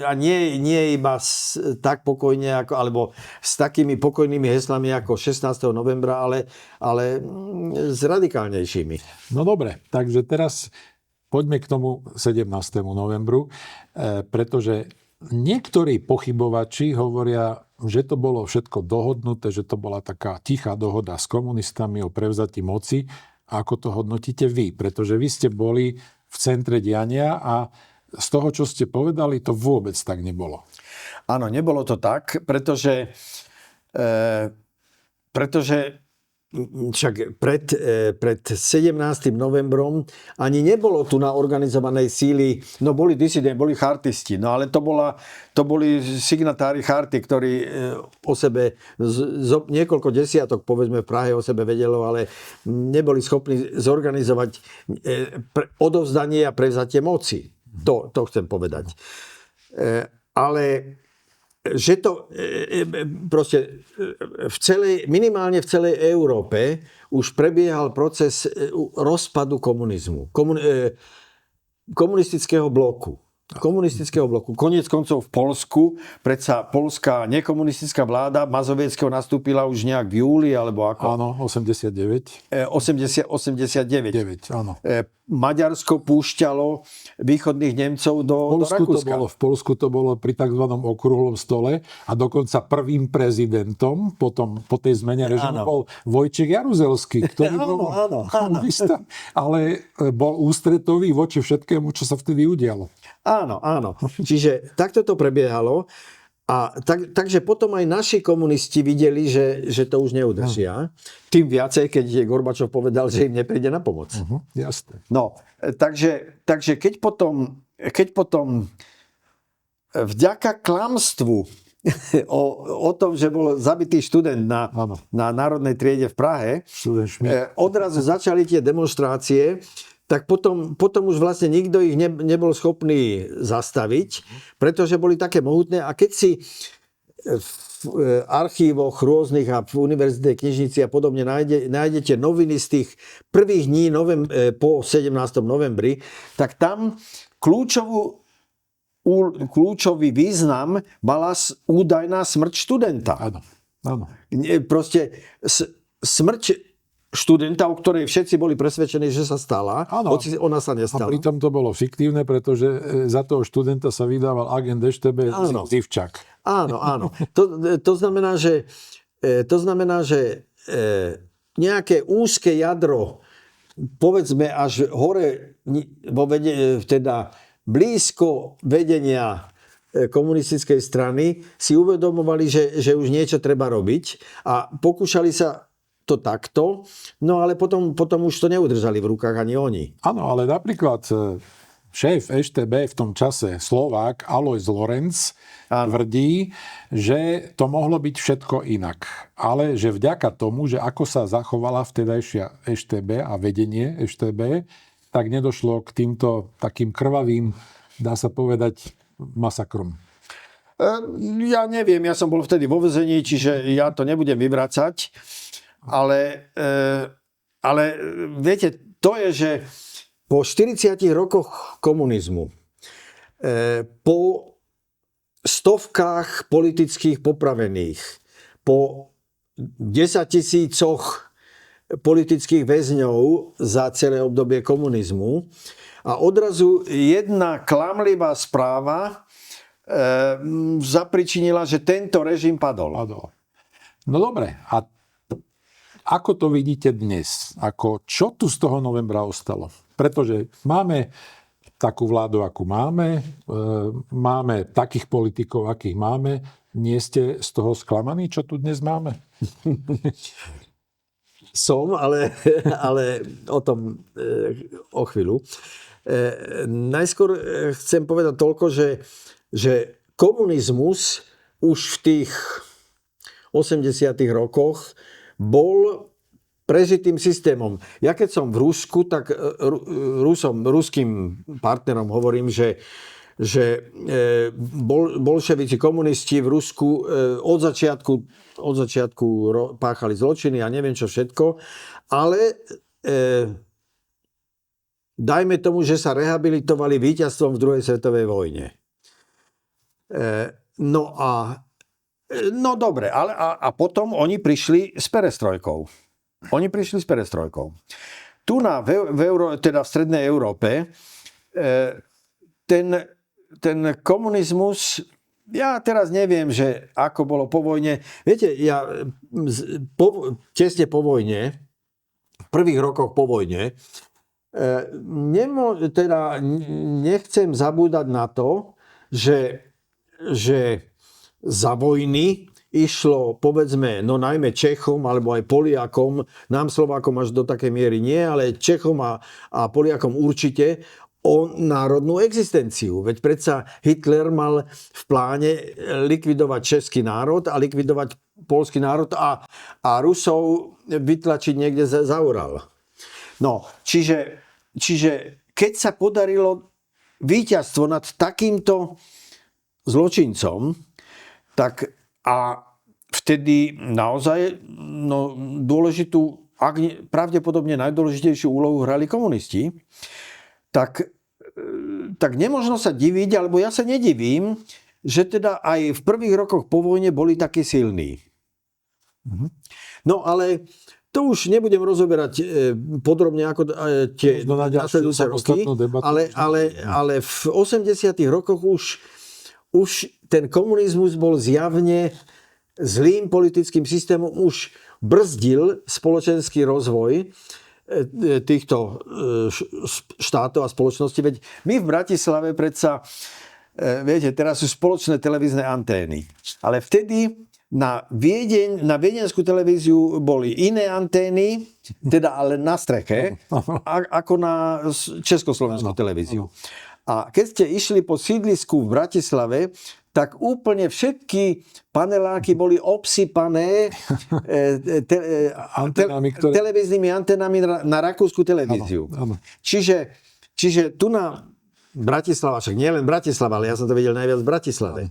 a nie iba tak pokojne, alebo s takými pokojnými heslami ako 16. novembra, ale s radikálnejšími.
No dobre, takže teraz poďme k tomu 17. novembru, pretože niektorí pochybovači hovoria, že to bolo všetko dohodnuté, že to bola taká tichá dohoda s komunistami o prevzatí moci. Ako to hodnotíte vy? Pretože vy ste boli v centre diania a z toho, čo ste povedali, to vôbec tak nebolo.
Áno, nebolo to tak, pretože však pred 17. novembrom ani nebolo tu na organizovanej síly, no boli disidenti, boli chartisti, no ale to boli signatári charty, ktorí o sebe, niekoľko desiatok, povedzme v Prahe o sebe vedelo, ale neboli schopní zorganizovať odovzdanie a prevzatie moci. To chcem povedať. Ale že to proste minimálne v celej Európe už prebiehal proces rozpadu komunizmu. Komunistického bloku. Koniec koncov v Poľsku, predsa poľská nekomunistická vláda Mazovieckého nastúpila už nejak v júli, alebo ako?
Áno, 89.
89.
Áno.
Maďarsko púšťalo východných Nemcov do Rakúska.
V Poľsku to bolo pri tzv. Okrúhlom stole a dokonca prvým prezidentom po tej zmene režimu bol Vojtech Jaruzelský, ktorý bol komunista, ale bol ústretový voči všetkému, čo sa vtedy udialo.
Áno. Čiže takto to prebiehalo. A takže potom aj naši komunisti videli, že to už neudržia. Tým viacej, keď Gorbačov povedal, že im nepríde na pomoc.
Jasné.
No, takže keď potom vďaka klamstvu o tom, že bol zabitý študent na Národnej triede v Prahe, odrazu začali tie demonštrácie, tak potom už vlastne nikto ich nebol schopný zastaviť, pretože boli také mohutné. A keď si v archívoch rôznych a v univerzitnej knižnici a podobne nájdete noviny z tých prvých dní po 17. novembri, tak tam kľúčový význam mala údajná smrť študenta.
Áno.
Proste smrť študenta, o ktorej všetci boli presvedčení, že sa stala, hoci ona sa nestala.
A pritom to bolo fiktívne, pretože za toho študenta sa vydával agent EŠTB Zivčák.
Áno. To znamená, že nejaké úzke jadro, povedzme až hore, teda blízko vedenia komunistickej strany, si uvedomovali, že už niečo treba robiť a pokúšali sa to takto, no ale potom už to neudržali v rukách ani oni.
Áno, ale napríklad šéf EŠTB v tom čase, Slovák Alojz Lorenc, tvrdí, že to mohlo byť všetko inak. Ale že vďaka tomu, že ako sa zachovala vtedajšia EŠTB a vedenie EŠTB, tak nedošlo k týmto takým krvavým, dá sa povedať, masakrom.
Ja neviem, ja som bol vtedy vo väzení, čiže ja to nebudem vyvracať. Ale viete, to je, že po 40 rokoch komunizmu, po stovkách politických popravených, po 10 000 politických väzňov za celé obdobie komunizmu a odrazu jedna klamlivá správa zapričinila, že tento režim padol.
No dobre, a ako to vidíte dnes? Čo tu z toho novembra ostalo? Pretože máme takú vládu, akú máme, máme takých politikov, akých máme. Nie ste z toho sklamaní, čo tu dnes máme?
Som, ale o tom o chvíľu. Najskôr chcem povedať toľko, že komunizmus už v tých 80. rokoch bol prežitým systémom. Ja keď som v Rusku, tak ruským partnerom hovorím, že bolševici, komunisti v Rusku od začiatku páchali zločiny a neviem čo všetko, ale dajme tomu, že sa rehabilitovali víťazstvom v druhej svetovej vojne. No dobre, ale a potom oni prišli s perestrojkou. tu teda v strednej Európe ten komunizmus, ja teraz neviem, že ako bolo po vojne. Viete, ja tesne po vojne, v prvých rokoch po vojne, nechcem zabúdať na to, že za vojny išlo, povedzme, no najmä Čechom alebo aj Poliakom, nám Slovákom až do takej miery nie, ale Čechom a Poliakom určite, o národnú existenciu. Veď predsa Hitler mal v pláne likvidovať český národ a likvidovať poľský národ a Rusov vytlačiť niekde za Ural. No, čiže keď sa podarilo víťazstvo nad takýmto zločincom, tak a vtedy naozaj dôležitú, pravdepodobne najdôležitejšiu úlohu hrali komunisti, tak nemožno sa diviť, alebo ja sa nedivím, že teda aj v prvých rokoch po vojne boli takí silní. No ale to už nebudem rozoberať podrobne ako tie nasledujúce roky, ale v 80. rokoch už ten komunizmus bol zjavne zlým politickým systémom, už brzdil spoločenský rozvoj týchto štátov a spoločností. Veď my v Bratislave predsa, viete, teraz sú spoločné televízne antény. Ale vtedy na viedenskú televíziu boli iné antény, teda ale na streche, ako na československú televíziu. A keď ste išli po sídlisku v Bratislave, tak úplne všetky paneláky boli obsypané televíznymi antenami na rakúsku televíziu. Áno. Čiže tu na Bratislava, však nie len Bratislava, ale ja som to videl najviac v Bratislave.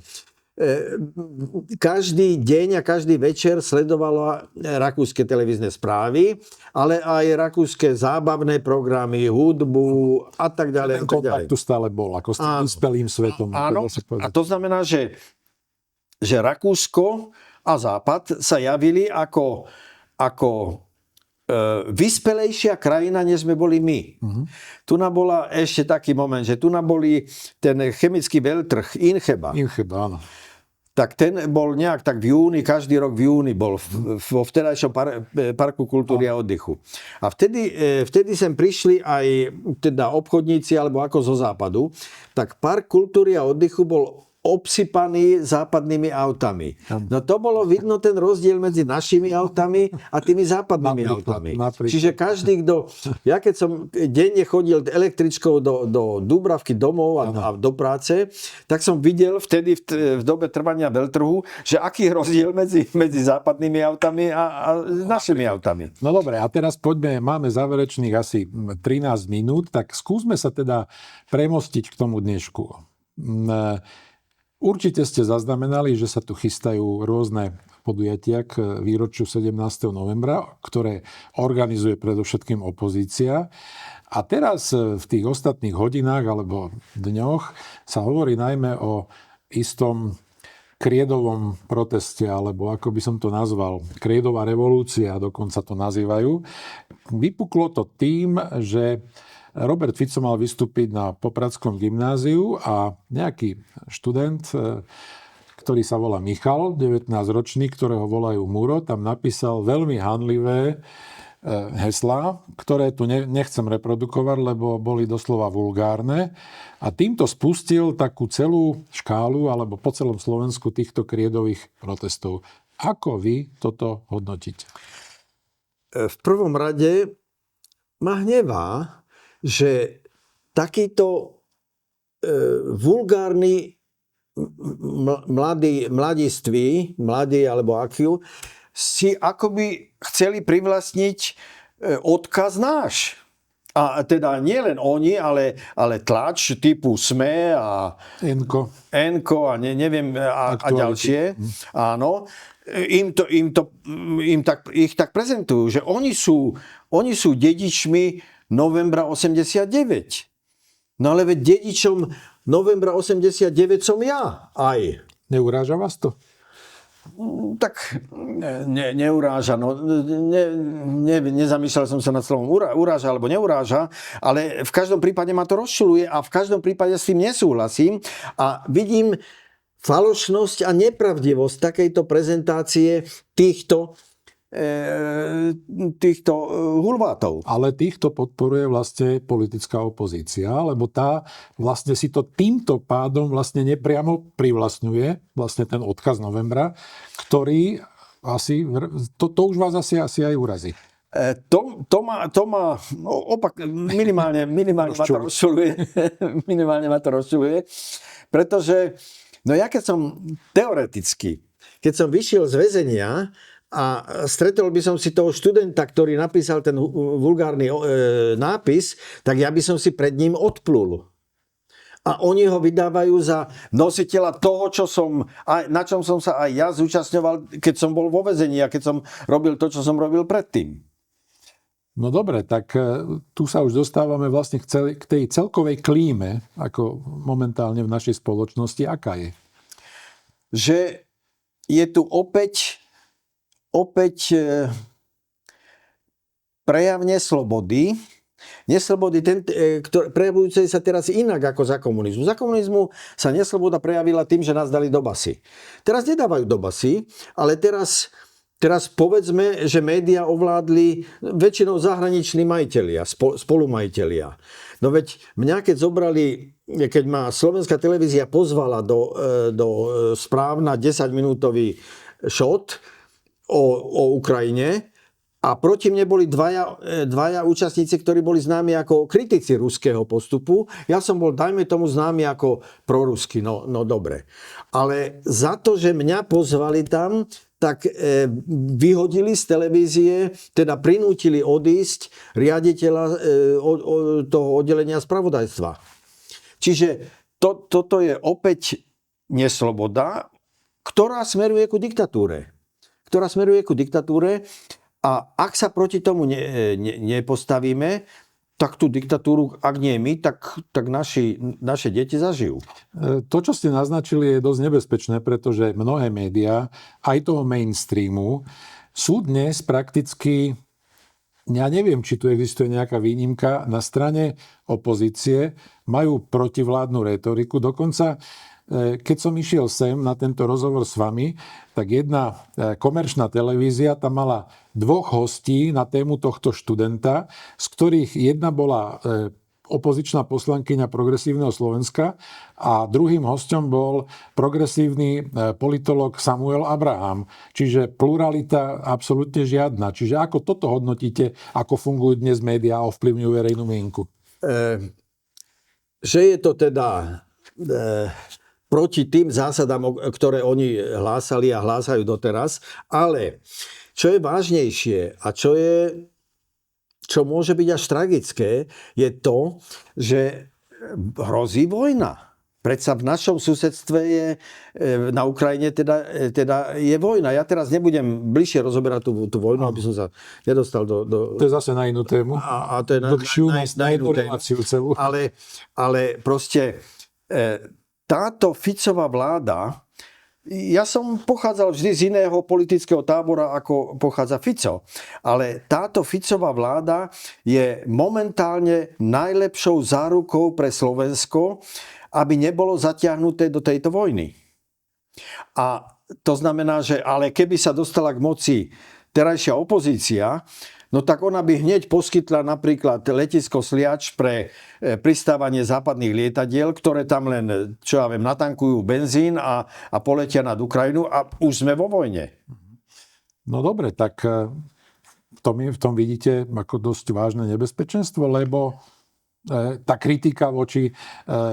Každý deň a každý večer sledovalo rakúske televízne správy, ale aj rakúske zábavné programy, hudbu a tak ďalej.
Ten kontakt tu stále bol, ako s tým vyspelým svetom.
Áno, a to znamená, že Rakúsko a Západ sa javili ako vyspelejšia krajina, než sme boli my. Tu bola ešte taký moment, že tu boli ten chemický veľtrh Incheba, áno. Tak ten bol nejak tak v júni, každý rok v júni bol vo vtedajšom parku kultúry a oddychu. A vtedy sem prišli aj teda obchodníci, alebo ako zo západu, tak park kultúry a oddychu bol obsypaný západnými autami. No to bolo vidno ten rozdiel medzi našimi autami a tými západnými autami. Čiže každý, ja keď som denne chodil električkou do Dúbravky domov a do práce, tak som videl vtedy v dobe trvania veľtrhu, že aký je rozdiel medzi západnými autami a našimi autami.
No dobre, a teraz máme záverečných asi 13 minút, tak skúsme sa teda premostiť k tomu dnešku. Určite ste zaznamenali, že sa tu chystajú rôzne podujatia k výročiu 17. novembra, ktoré organizuje predovšetkým opozícia. A teraz v tých ostatných hodinách alebo dňoch sa hovorí najmä o istom kriedovom proteste, alebo ako by som to nazval, kriedová revolúcia, dokonca to nazývajú. Vypuklo to tým, že Robert Fico mal vystúpiť na Popradskom gymnáziu a nejaký študent, ktorý sa volá Michal, 19-ročný, ktorého volajú Muro, tam napísal veľmi hanlivé heslá, ktoré tu nechcem reprodukovať, lebo boli doslova vulgárne. A týmto spustil takú celú škálu, alebo po celom Slovensku týchto kriedových protestov. Ako vy toto hodnotíte?
V prvom rade ma hnevá, že takíto vulgárni mladiství, mladí alebo akí, si akoby chceli privlastniť odkaz náš. A teda nie len oni, ale tlač typu SME a Enko a neviem a ďalšie. Áno. Ich tak prezentujú, že oni sú dedičmi novembra 89. No ale veď dedičom novembra 89 som ja aj.
Neuráža vás to?
tak neuráža. No, nezamýšľal som sa nad slovom uráža alebo neuráža, ale v každom prípade ma to rozčuľuje a v každom prípade s tým nesúhlasím a vidím falošnosť a nepravdivosť takejto prezentácie týchto hulvátov.
Ale týchto podporuje vlastne politická opozícia, lebo tá vlastne si to týmto pádom vlastne nepriamo privlastňuje, vlastne ten odkaz novembra, ktorý asi, to už vás asi aj urazí.
To má opak, minimálne ma to rozčuľuje. Minimálne ma to rozčuľuje, pretože ja keď som vyšiel z väzenia a stretol by som si toho študenta, ktorý napísal ten vulgárny nápis, tak ja by som si pred ním odplul. A oni ho vydávajú za nositeľa toho, na čom som sa aj ja zúčastňoval, keď som bol vo väzení a keď som robil to, čo som robil predtým.
No dobre, tak tu sa už dostávame vlastne k tej celkovej klíme, ako momentálne v našej spoločnosti. Aká je?
Že je tu opäť prejav neslobody, prejavujúce sa teraz inak ako za komunizmu. Za komunizmu sa nesloboda prejavila tým, že nás dali do basy. Teraz nedávajú do basy, ale teraz povedzme, že médiá ovládli väčšinou zahraniční majitelia, spolumajitelia. No veď mňa keď ma Slovenská televízia pozvala do správ na 10-minútový shot o Ukrajine a proti mne boli dvaja účastníci, ktorí boli známi ako kritici ruského postupu. Ja som bol, dajme tomu, známy ako proruský. No dobre. Ale za to, že mňa pozvali tam, tak vyhodili z televízie, teda prinútili odísť riaditeľa toho oddelenia spravodajstva. Čiže toto je opäť nesloboda, ktorá smeruje ku diktatúre. A ak sa proti tomu nepostavíme, tak tú diktatúru, ak nie my, tak naše deti zažijú.
To, čo ste naznačili, je dosť nebezpečné, pretože mnohé médiá, aj toho mainstreamu, sú dnes prakticky, ja neviem, či tu existuje nejaká výnimka, na strane opozície, majú protivládnu retoriku. Dokonca, keď som išiel sem na tento rozhovor s vami, tak jedna komerčná televízia tam mala 2 hostí na tému tohto študenta, z ktorých jedna bola opozičná poslankyňa Progresívneho Slovenska a druhým hosťom bol progresívny politolog Samuel Abraham. Čiže pluralita absolútne žiadna. Čiže ako toto hodnotíte, ako fungujú dnes médiá a ovplyvňujú verejnú mienku?
Že je to teda proti tým zásadám, ktoré oni hlásali a hlásajú doteraz, ale čo je vážnejšie a čo môže byť až tragické, je to, že hrozí vojna. Predsa v našom susedstve na Ukrajine teda je vojna. Ja teraz nebudem bližšie rozoberať tú vojnu, aby som sa nedostal do...
To je zase na inú tému.
A to je na inú tému. Ale proste táto Ficová vláda, ja som pochádzal vždy z iného politického tábora, ako pochádza Fico. Ale táto Ficová vláda je momentálne najlepšou zárukou pre Slovensko, aby nebolo zatiahnuté do tejto vojny. A to znamená, že ale keby sa dostala k moci terajšia opozícia, no tak ona by hneď poskytla napríklad letisko Sliač pre pristávanie západných lietadiel, ktoré tam len, čo ja viem, natankujú benzín a poletia nad Ukrajinu a už sme vo vojne.
No dobre, tak v tom vidíte ako dosť vážne nebezpečenstvo, lebo tá kritika voči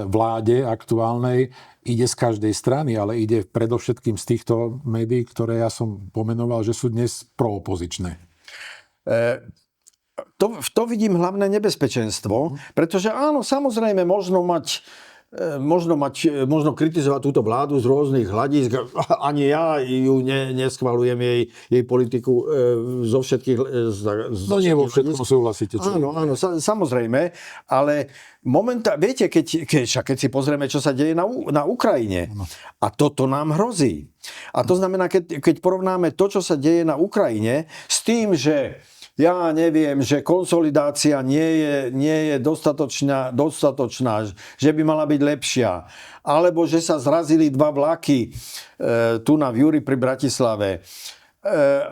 vláde aktuálnej ide z každej strany, ale ide predovšetkým z týchto médií, ktoré ja som pomenoval, že sú dnes proopozičné.
To vidím hlavné nebezpečenstvo, pretože áno, samozrejme možno kritizovať túto vládu z rôznych hľadísk. Ani ja ju neschvaľujem jej politiku zo všetkých...
No nie vo všetkom súhlasíte.
Áno, samozrejme, ale viete, keď si pozrieme, čo sa deje na Ukrajine, a toto nám hrozí. A to znamená, keď porovnáme to, čo sa deje na Ukrajine, s tým, že ja neviem, že konsolidácia nie je dostatočná, že by mala byť lepšia. Alebo že sa zrazili 2 vlaky tu na Juri pri Bratislave.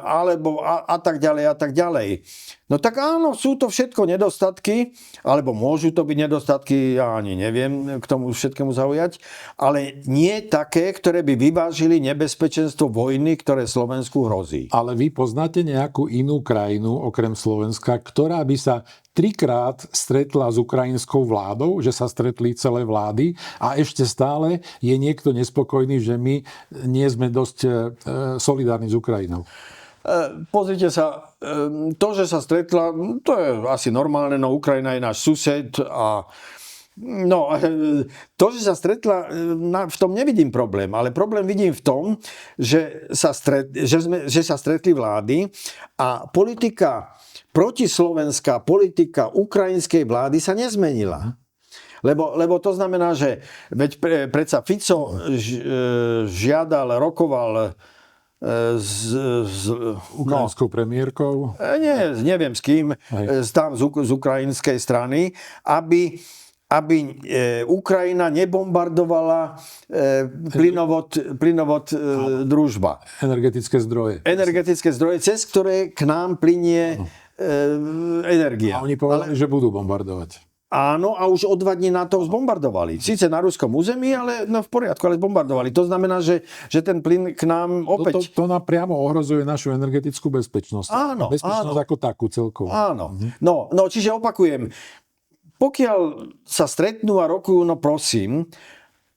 Alebo a tak ďalej a tak ďalej. No tak áno, sú to všetko nedostatky, alebo môžu to byť nedostatky, ja ani neviem k tomu všetkému zaujať, ale nie také, ktoré by vyvážili nebezpečenstvo vojny, ktoré Slovensku hrozí.
Ale vy poznáte nejakú inú krajinu, okrem Slovenska, ktorá by sa 3-krát stretla s ukrajinskou vládou, že sa stretli celé vlády a ešte stále je niekto nespokojný, že my nie sme dosť solidárni s Ukrajinou?
Pozrite sa, to, že sa stretla, to je asi normálne, no Ukrajina je náš sused a no, to, že sa stretla, v tom nevidím problém, ale problém vidím v tom, že sa stretli vlády a politika, protislovenská politika ukrajinskej vlády sa nezmenila. Lebo to znamená, že veď predsa Fico žiadal, rokoval s
ukrajinskou premiérkou?
Neviem s kým, tam z ukrajinskej strany, aby Ukrajina nebombardovala plynovod Družba.
Energetické zdroje.
Cez ktoré k nám plynie energia.
A oni povedali, že budú bombardovať.
Áno, a už o 2 dní na to zbombardovali. Síce na ruskom území, ale no v poriadku, ale zbombardovali. To znamená, že ten plyn k nám opäť...
To priamo ohrozuje našu energetickú bezpečnosť.
Áno,
bezpečnosť ako takú celkovo.
Áno. No, čiže opakujem, pokiaľ sa stretnú a rokujú, no prosím,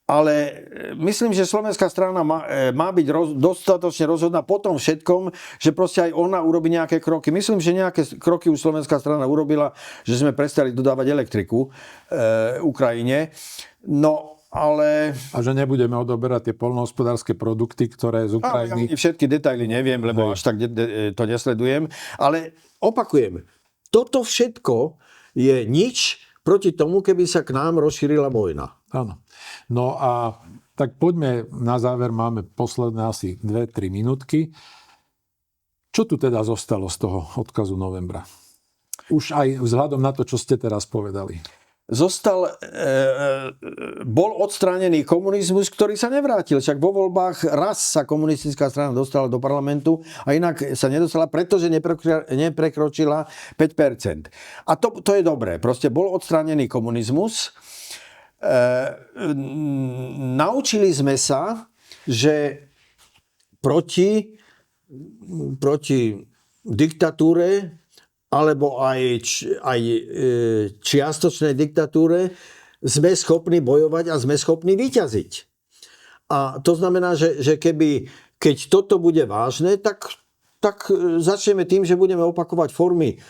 ale myslím, že slovenská strana má byť dostatočne rozhodná po tom všetkom, že proste aj ona urobí nejaké kroky. Myslím, že nejaké kroky už slovenská strana urobila, že sme prestali dodávať elektriku Ukrajine. No, ale...
A že nebudeme odoberať tie poľnohospodárske produkty, ktoré z Ukrajiny...
Ja všetky detaily neviem, lebo až tak to nesledujem. Ale opakujem, toto všetko je nič proti tomu, keby sa k nám rozšírila vojna.
Áno. No a tak poďme na záver, máme posledné asi 2-3 minútky. Čo tu teda zostalo z toho odkazu novembra? Už aj vzhľadom na to, čo ste teraz povedali.
Bol odstránený komunizmus, ktorý sa nevrátil. Však vo voľbách raz sa komunistická strana dostala do parlamentu a inak sa nedostala, pretože neprekročila 5%. A to je dobré. Proste bol odstránený komunizmus. Naučili sme sa, že proti diktatúre alebo aj čiastočnej diktatúre sme schopní bojovať a sme schopní vyťaziť. A to znamená, že keď toto bude vážne, tak začneme tým, že budeme opakovať formy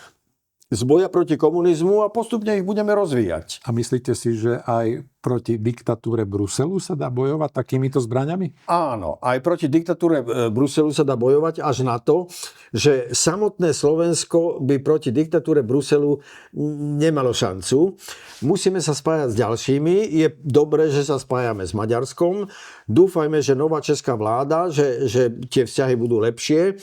z boja proti komunizmu a postupne ich budeme rozvíjať.
A myslíte si, že aj proti diktatúre Bruselu sa dá bojovať takýmito zbraňami?
Áno, aj proti diktatúre Bruselu sa dá bojovať až na to, že samotné Slovensko by proti diktatúre Bruselu nemalo šancu. Musíme sa spájať s ďalšími. Je dobré, že sa spájame s Maďarskom. Dúfajme, že nová česká vláda, že tie vzťahy budú lepšie.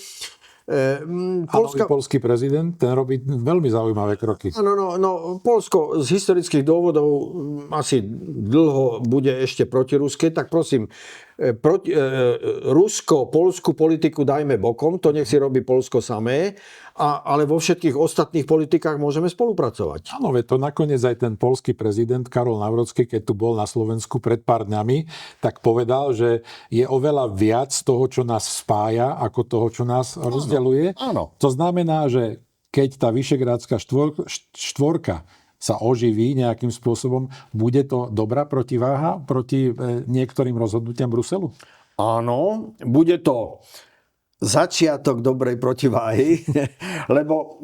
Poľský prezident, ten robí veľmi zaujímavé kroky.
No, Poľsko z historických dôvodov asi dlho bude ešte protiruské, tak prosím, rusko-poľskú politiku dajme bokom, to nech si robí Poľsko samé, ale vo všetkých ostatných politikách môžeme spolupracovať.
Áno, veď to nakoniec aj ten poľský prezident Karol Nawrocki, keď tu bol na Slovensku pred pár dňami, tak povedal, že je oveľa viac toho, čo nás spája, ako toho, čo nás rozdeľuje.
Áno.
To znamená, že keď tá Vyšegrádska štvorka sa oživí nejakým spôsobom, bude to dobrá protiváha proti niektorým rozhodnutiam Bruselu?
Áno, bude to začiatok dobrej protiváhy, lebo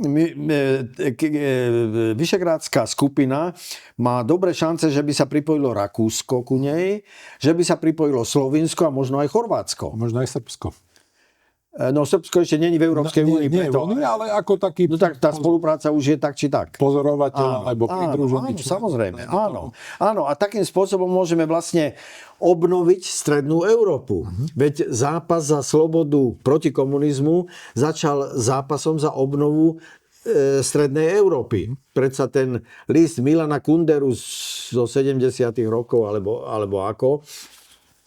Vyšegrádska skupina má dobré šance, že by sa pripojilo Rakúsko ku nej, že by sa pripojilo Slovinsko a možno aj Chorvátsko.
Možno aj Srbsko.
No Srbsko ešte není v Európskej únii.
Nie, ale ako taký
No tak tá spolupráca už je tak či tak.
pozorovateľ alebo pridružený
áno, samozrejme, áno. Áno, a takým spôsobom môžeme vlastne obnoviť strednú Európu. Veď zápas za slobodu proti komunizmu začal zápasom za obnovu strednej Európy. Predsa ten list Milana Kunderu zo 70. rokov, alebo ako,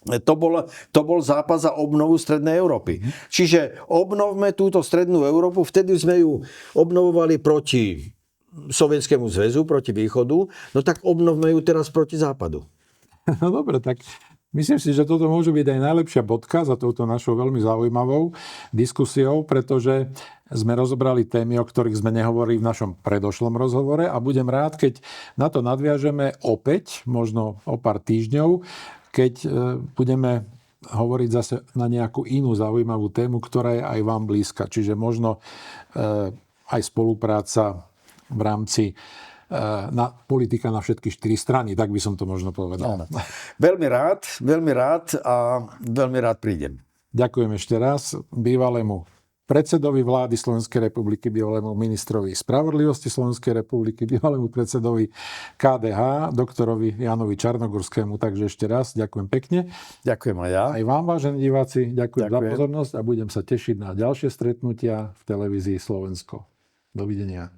to bol zápas za obnovu strednej Európy. Čiže obnovme túto strednú Európu, vtedy sme ju obnovovali proti Sovietskému zväzu, proti východu, no tak obnovme ju teraz proti západu.
No dobre, tak myslím si, že toto môže byť aj najlepšia bodka za touto našou veľmi zaujímavou diskusiou, pretože sme rozobrali témy, o ktorých sme nehovorili v našom predošlom rozhovore a budem rád, keď na to nadviažeme opäť, možno o pár týždňov, keď budeme hovoriť zase na nejakú inú zaujímavú tému, ktorá je aj vám blízka. Čiže možno aj spolupráca v rámci politika na všetky 4 strany, tak by som to možno povedal.
Áno. Veľmi rád a veľmi rád prídem.
Ďakujem ešte raz bývalému predsedovi vlády Slovenskej republiky, bývalému ministrovi spravodlivosti Slovenskej republiky, bývalému predsedovi KDH, doktorovi Jánovi Čarnogorskému. Takže ešte raz ďakujem pekne.
Ďakujem aj ja.
Aj vám, vážení diváci, ďakujem za pozornosť a budem sa tešiť na ďalšie stretnutia v televízii Slovensko. Dovidenia.